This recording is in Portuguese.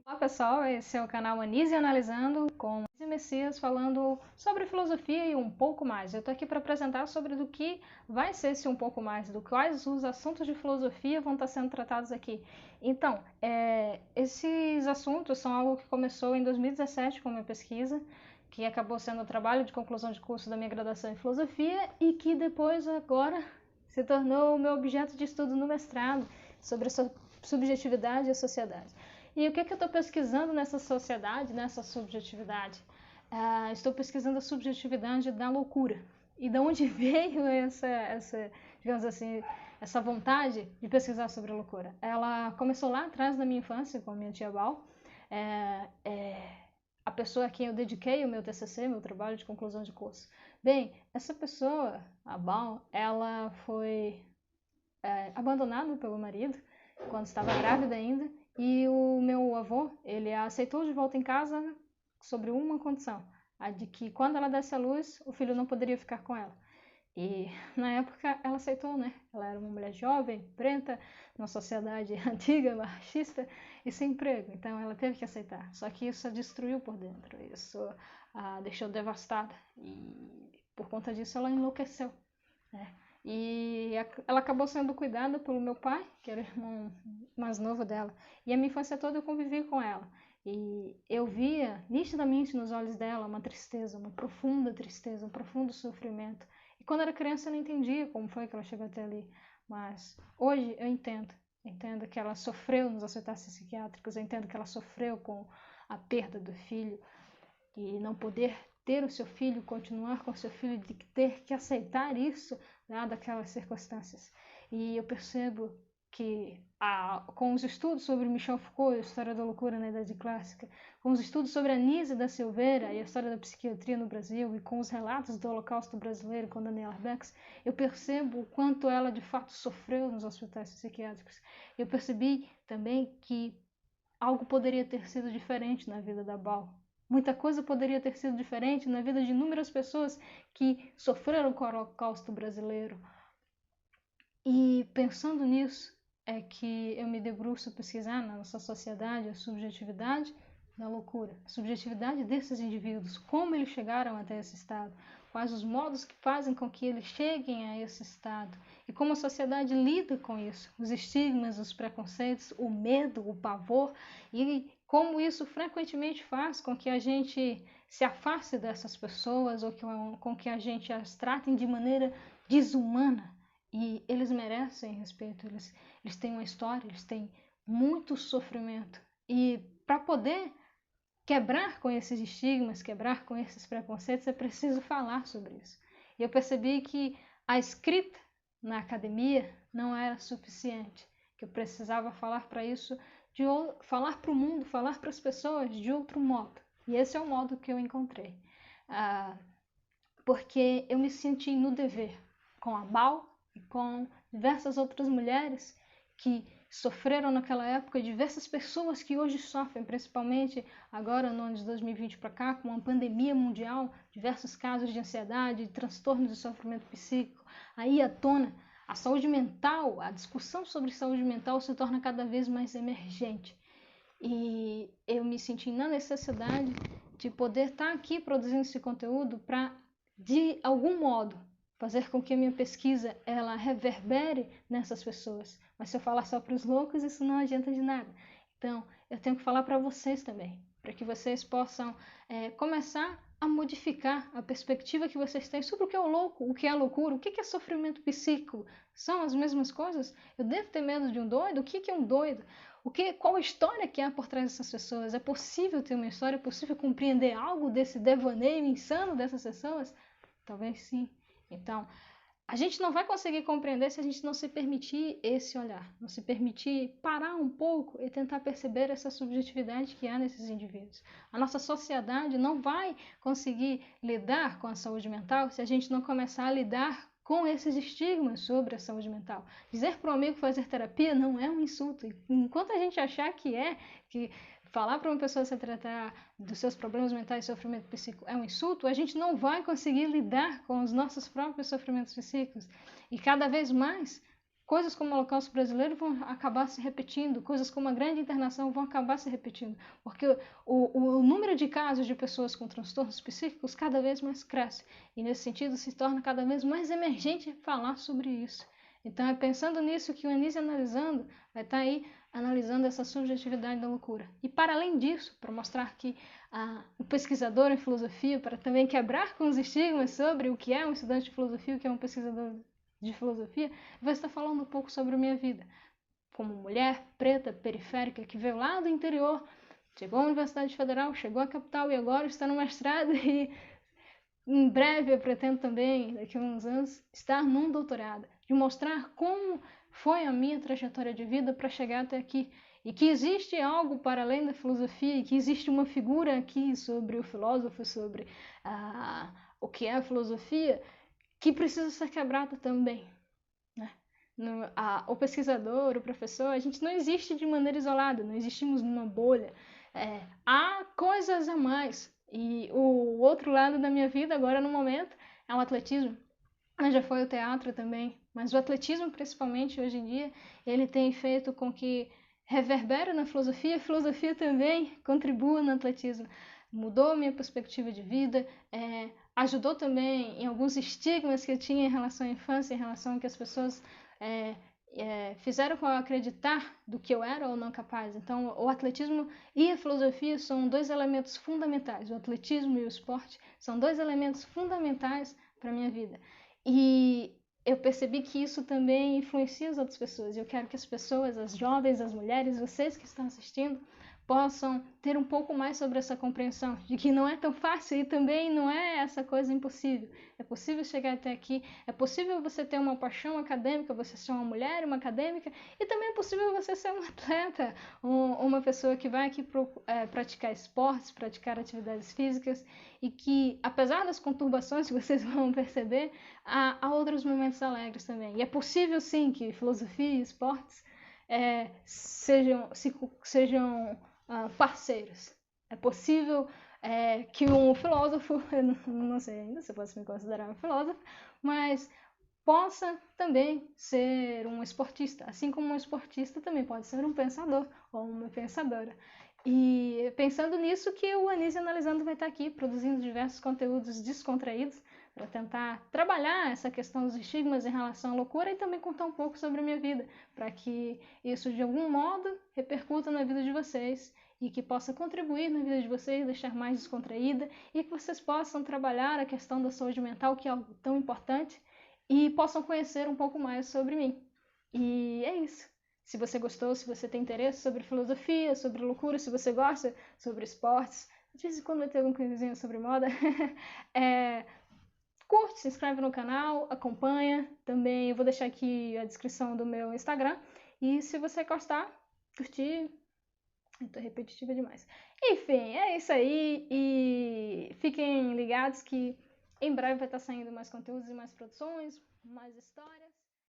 Olá pessoal, esse é o canal Anísia Analisando, com Anísia Messias falando sobre filosofia e um pouco mais. Eu estou aqui para apresentar sobre do que vai ser esse um pouco mais, do quais os assuntos de filosofia vão estar sendo tratados aqui. Então, esses assuntos são algo que começou em 2017 com a minha pesquisa, que acabou sendo o trabalho de conclusão de curso da minha graduação em filosofia e que depois agora se tornou o meu objeto de estudo no mestrado sobre a subjetividade e a sociedade. E o que eu estou pesquisando nessa sociedade, nessa subjetividade? Estou pesquisando a subjetividade da loucura. E de onde veio digamos assim, essa vontade de pesquisar sobre a loucura? Ela começou lá atrás na minha infância, com a minha tia Bal. A pessoa a quem eu dediquei o meu TCC, meu trabalho de conclusão de curso. Bem, essa pessoa, a Bal, ela foi abandonada pelo marido quando estava grávida ainda, e o meu avô, ele a aceitou de volta em casa sobre uma condição, a de que quando ela desse à luz, o filho não poderia ficar com ela. E na época ela aceitou, né? Ela era uma mulher jovem, preta, numa sociedade antiga, machista e sem emprego. Então ela teve que aceitar. Só que isso a destruiu por dentro, isso a deixou devastada. E por conta disso ela enlouqueceu, né? E ela acabou sendo cuidada pelo meu pai, que era o irmão mais novo dela. E a minha infância toda eu convivi com ela. E eu via nitidamente nos olhos dela uma tristeza, uma profunda tristeza, um profundo sofrimento. E quando era criança eu não entendia como foi que ela chegou até ali. Mas hoje eu entendo. Entendo que ela sofreu nos hospitais psiquiátricos, eu entendo que ela sofreu com a perda do filho e não poder ter o seu filho, continuar com o seu filho, de ter que aceitar isso, dadas aquelas circunstâncias. E eu percebo que com os estudos sobre Michel Foucault, a história da loucura na Idade Clássica, com os estudos sobre Anísia da Silveira e a história da psiquiatria no Brasil, e com os relatos do Holocausto brasileiro com Daniela Becks, eu percebo o quanto ela de fato sofreu nos hospitais psiquiátricos. Eu percebi também que algo poderia ter sido diferente na vida da Bal. Muita coisa poderia ter sido diferente na vida de inúmeras pessoas que sofreram com o Holocausto brasileiro. E pensando nisso, é que eu me debruço a pesquisar na nossa sociedade a subjetividade da loucura, a subjetividade desses indivíduos, como eles chegaram até esse estado, quais os modos que fazem com que eles cheguem a esse estado e como a sociedade lida com isso, os estigmas, os preconceitos, o medo, o pavor e como isso frequentemente faz com que a gente se afaste dessas pessoas ou com que a gente as trate de maneira desumana. E eles merecem respeito, eles têm uma história, eles têm muito sofrimento. E para poder quebrar com esses estigmas, quebrar com esses preconceitos, é preciso falar sobre isso. E eu percebi que a escrita na academia não era suficiente, que eu precisava falar para isso, falar para o mundo, falar para as pessoas de outro modo. E esse é o modo que eu encontrei. Porque eu me senti no dever com a Bal e com diversas outras mulheres que sofreram naquela época, diversas pessoas que hoje sofrem, principalmente agora no ano de 2020 para cá, com uma pandemia mundial, diversos casos de ansiedade, de transtornos de sofrimento psíquico, aí à tona, a saúde mental, a discussão sobre saúde mental se torna cada vez mais emergente. E eu me senti na necessidade de poder estar aqui produzindo esse conteúdo para, de algum modo, fazer com que a minha pesquisa ela reverbere nessas pessoas. Mas se eu falar só para os loucos, isso não adianta de nada. Então, eu tenho que falar para vocês também, para que vocês possam começar a modificar a perspectiva que vocês têm sobre o que é o louco, o que é a loucura, o que é sofrimento psíquico. São as mesmas coisas? Eu devo ter medo de um doido? O que é um doido? Qual a história que há por trás dessas pessoas? É possível ter uma história? É possível compreender algo desse devaneio insano dessas pessoas? Talvez sim. Então, a gente não vai conseguir compreender se a gente não se permitir esse olhar, não se permitir parar um pouco e tentar perceber essa subjetividade que há nesses indivíduos. A nossa sociedade não vai conseguir lidar com a saúde mental se a gente não começar a lidar com esses estigmas sobre a saúde mental. Dizer para um amigo fazer terapia não é um insulto. Enquanto a gente achar que falar para uma pessoa se tratar dos seus problemas mentais e sofrimento psíquico é um insulto, a gente não vai conseguir lidar com os nossos próprios sofrimentos psíquicos. E cada vez mais, coisas como o Holocausto Brasileiro vão acabar se repetindo, coisas como a Grande Internação vão acabar se repetindo, porque o número de casos de pessoas com transtornos psíquicos cada vez mais cresce, e nesse sentido se torna cada vez mais emergente falar sobre isso. Então é pensando nisso que o Anísio Analisando vai estar aí analisando essa subjetividade da loucura. E para além disso, para mostrar que o pesquisador em filosofia, para também quebrar com os estigmas sobre o que é um estudante de filosofia, o que é um pesquisador de filosofia, vai estar falando um pouco sobre a minha vida. Como mulher preta, periférica, que veio lá do interior, chegou à Universidade Federal, chegou à capital e agora está no mestrado e em breve eu pretendo também, daqui a uns anos, estar num doutorado, de mostrar como foi a minha trajetória de vida para chegar até aqui. E que existe algo para além da filosofia, e que existe uma figura aqui sobre o filósofo, sobre o que é a filosofia, que precisa ser quebrada também. Né? O pesquisador, o professor, a gente não existe de maneira isolada, não existimos numa bolha. Há coisas a mais. E o outro lado da minha vida, agora no momento, é o atletismo. Mas já foi o teatro também. Mas o atletismo, principalmente hoje em dia, ele tem feito com que reverbere na filosofia, a filosofia também contribua no atletismo. Mudou minha perspectiva de vida, ajudou também em alguns estigmas que eu tinha em relação à infância, em relação ao que as pessoas fizeram com eu acreditar do que eu era ou não capaz. Então, o atletismo e a filosofia são dois elementos fundamentais. O atletismo e o esporte são dois elementos fundamentais para a minha vida. E eu percebi que isso também influencia as outras pessoas. Eu quero que as pessoas, as jovens, as mulheres, vocês que estão assistindo, possam ter um pouco mais sobre essa compreensão de que não é tão fácil e também não é essa coisa impossível. É possível chegar até aqui, é possível você ter uma paixão acadêmica, você ser uma mulher, uma acadêmica, e também é possível você ser um atleta, uma pessoa que vai aqui praticar esportes, praticar atividades físicas, e que, apesar das conturbações que vocês vão perceber, há outros momentos alegres também. E é possível sim que filosofia e esportes sejam parceiros. É possível que um filósofo, eu não sei ainda se eu posso me considerar um filósofo, mas possa também ser um esportista, assim como um esportista também pode ser um pensador ou uma pensadora. E pensando nisso que o Anísio Analisando vai estar aqui produzindo diversos conteúdos descontraídos para tentar trabalhar essa questão dos estigmas em relação à loucura e também contar um pouco sobre a minha vida, para que isso de algum modo repercuta na vida de vocês e que possa contribuir na vida de vocês, deixar mais descontraída e que vocês possam trabalhar a questão da saúde mental, que é algo tão importante, e possam conhecer um pouco mais sobre mim. E é isso. Se você gostou, se você tem interesse sobre filosofia, sobre loucura, se você gosta sobre esportes, de vez em quando vai ter alguma coisinha sobre moda, curte, se inscreve no canal, acompanha. Também eu vou deixar aqui a descrição do meu Instagram. E se você gostar, curtir, eu tô repetitiva demais. Enfim, é isso aí. E fiquem ligados que em breve vai estar saindo mais conteúdos e mais produções, mais histórias.